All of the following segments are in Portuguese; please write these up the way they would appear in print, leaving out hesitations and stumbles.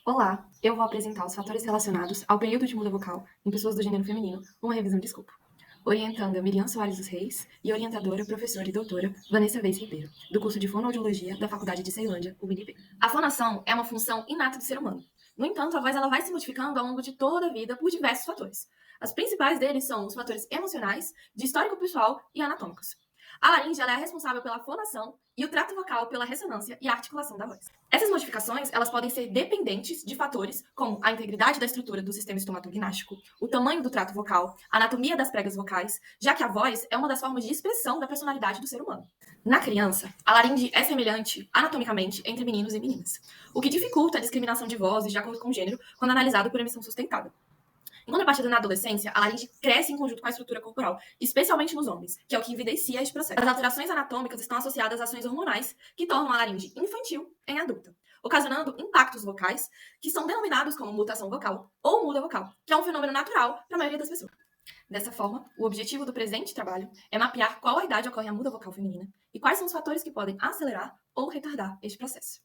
Olá, eu vou apresentar os fatores relacionados ao período de muda vocal em pessoas do gênero feminino, uma revisão de escopo. Orientanda Miriam Soares dos Reis e orientadora, professora e doutora Vanessa Vez Ribeiro, do curso de Fonoaudiologia da Faculdade de Ceilândia, UNB. A fonação é uma função inata do ser humano. No entanto, a voz ela vai se modificando ao longo de toda a vida por diversos fatores. As principais deles são os fatores emocionais, de histórico pessoal e anatômicos. A laringe ela é responsável pela fonação e o trato vocal pela ressonância e articulação da voz. Essas modificações elas podem ser dependentes de fatores como a integridade da estrutura do sistema estomatognástico, o tamanho do trato vocal, a anatomia das pregas vocais, já que a voz é uma das formas de expressão da personalidade do ser humano. Na criança, a laringe é semelhante anatomicamente entre meninos e meninas, o que dificulta a discriminação de vozes de acordo com o gênero quando analisado por emissão sustentada. Em contrapartida, na adolescência, a laringe cresce em conjunto com a estrutura corporal, especialmente nos homens, que é o que evidencia este processo. As alterações anatômicas estão associadas a ações hormonais que tornam a laringe infantil em adulta, ocasionando impactos vocais que são denominados como mutação vocal ou muda vocal, que é um fenômeno natural para a maioria das pessoas. Dessa forma, o objetivo do presente trabalho é mapear qual a idade ocorre a muda vocal feminina e quais são os fatores que podem acelerar ou retardar este processo.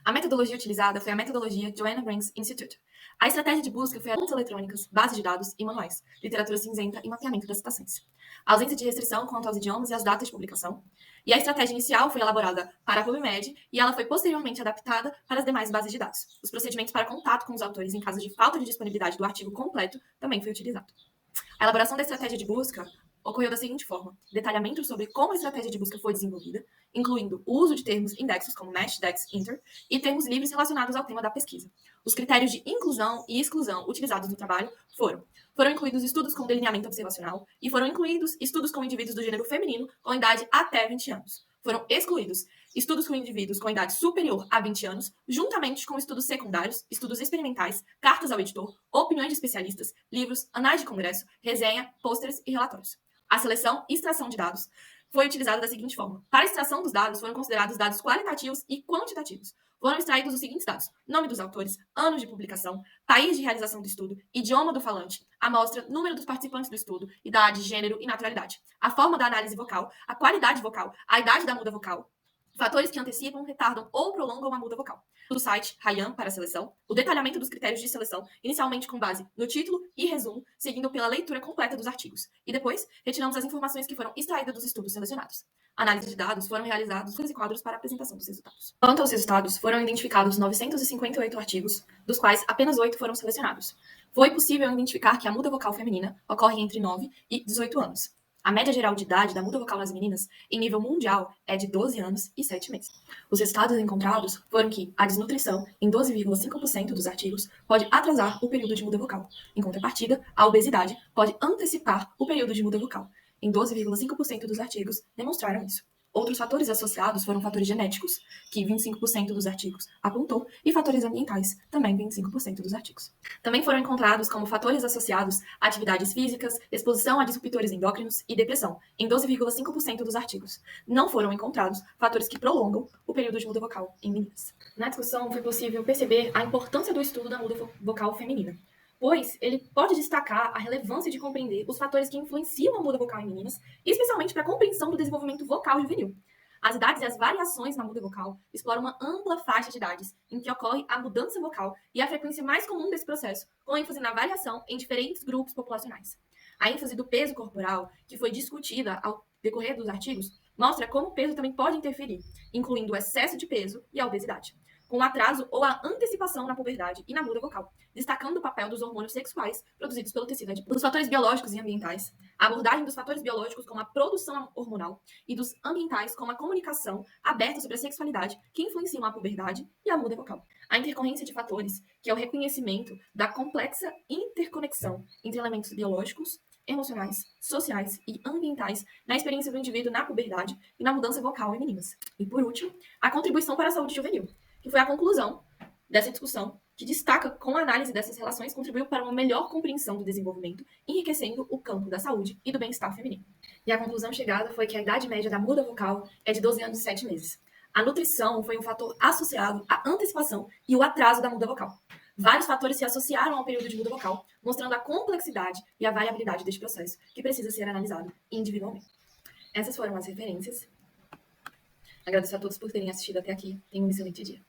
A metodologia utilizada foi a metodologia Joanna Brains Institute. A estratégia de busca foi fontes eletrônicas, bases de dados e manuais, literatura cinzenta e mapeamento das citações. A ausência de restrição quanto aos idiomas e às datas de publicação. E a estratégia inicial foi elaborada para a PubMed e ela foi posteriormente adaptada para as demais bases de dados. Os procedimentos para contato com os autores em caso de falta de disponibilidade do artigo completo também foi utilizado. A elaboração da estratégia de busca ocorreu da seguinte forma: detalhamento sobre como a estratégia de busca foi desenvolvida, incluindo o uso de termos indexos como MESH, DEX, INTER, e termos livres relacionados ao tema da pesquisa. Os critérios de inclusão e exclusão utilizados no trabalho foram incluídos estudos com delineamento observacional e foram incluídos estudos com indivíduos do gênero feminino com idade até 20 anos. Foram excluídos estudos com indivíduos com idade superior a 20 anos, juntamente com estudos secundários, estudos experimentais, cartas ao editor, opiniões de especialistas, livros, anais de congresso, resenha, pôsteres e relatórios. A seleção e extração de dados foi utilizada da seguinte forma: para a extração dos dados, foram considerados dados qualitativos e quantitativos. Foram extraídos os seguintes dados: nome dos autores, anos de publicação, país de realização do estudo, idioma do falante, amostra, número dos participantes do estudo, idade, gênero e naturalidade, a forma da análise vocal, a qualidade vocal, a idade da muda vocal, fatores que antecipam, retardam ou prolongam a muda vocal. Do site Ryan para a seleção, o detalhamento dos critérios de seleção, inicialmente com base no título e resumo, seguindo pela leitura completa dos artigos. E depois, retiramos as informações que foram extraídas dos estudos selecionados. A análise de dados foram realizados e quadros para a apresentação dos resultados. Quanto aos resultados, foram identificados 958 artigos, dos quais apenas 8 foram selecionados. Foi possível identificar que a muda vocal feminina ocorre entre 9 e 18 anos. A média geral de idade da muda vocal nas meninas, em nível mundial, é de 12 anos e 7 meses. Os resultados encontrados foram que a desnutrição, em 12,5% dos artigos, pode atrasar o período de muda vocal. Em contrapartida, a obesidade pode antecipar o período de muda vocal. Em 12,5% dos artigos demonstraram isso. Outros fatores associados foram fatores genéticos, que 25% dos artigos apontou, e fatores ambientais, também 25% dos artigos. Também foram encontrados como fatores associados a atividades físicas, exposição a disruptores endócrinos e depressão, em 12,5% dos artigos. Não foram encontrados fatores que prolongam o período de muda vocal em meninas. Na discussão, foi possível perceber a importância do estudo da muda vocal feminina, pois ele pode destacar a relevância de compreender os fatores que influenciam a muda vocal em meninas, especialmente para a compreensão do desenvolvimento vocal juvenil. As idades e as variações na muda vocal exploram uma ampla faixa de idades em que ocorre a mudança vocal e a frequência mais comum desse processo, com ênfase na variação em diferentes grupos populacionais. A ênfase do peso corporal, que foi discutida ao decorrer dos artigos, mostra como o peso também pode interferir, incluindo o excesso de peso e a obesidade, com o atraso ou a antecipação na puberdade e na muda vocal, destacando o papel dos hormônios sexuais produzidos pelo tecido adiposo. Dos fatores biológicos e ambientais, a abordagem dos fatores biológicos como a produção hormonal e dos ambientais como a comunicação aberta sobre a sexualidade que influenciam a puberdade e a muda vocal. A intercorrência de fatores, que é o reconhecimento da complexa interconexão entre elementos biológicos, emocionais, sociais e ambientais na experiência do indivíduo na puberdade e na mudança vocal em meninas. E, por último, a contribuição para a saúde juvenil, que foi a conclusão dessa discussão, que destaca como a análise dessas relações contribuiu para uma melhor compreensão do desenvolvimento, enriquecendo o campo da saúde e do bem-estar feminino. E a conclusão chegada foi que a idade média da muda vocal é de 12 anos e 7 meses. A nutrição foi um fator associado à antecipação e o atraso da muda vocal. Vários fatores se associaram ao período de muda vocal, mostrando a complexidade e a variabilidade deste processo, que precisa ser analisado individualmente. Essas foram as referências. Agradeço a todos por terem assistido até aqui. Tenham um excelente dia.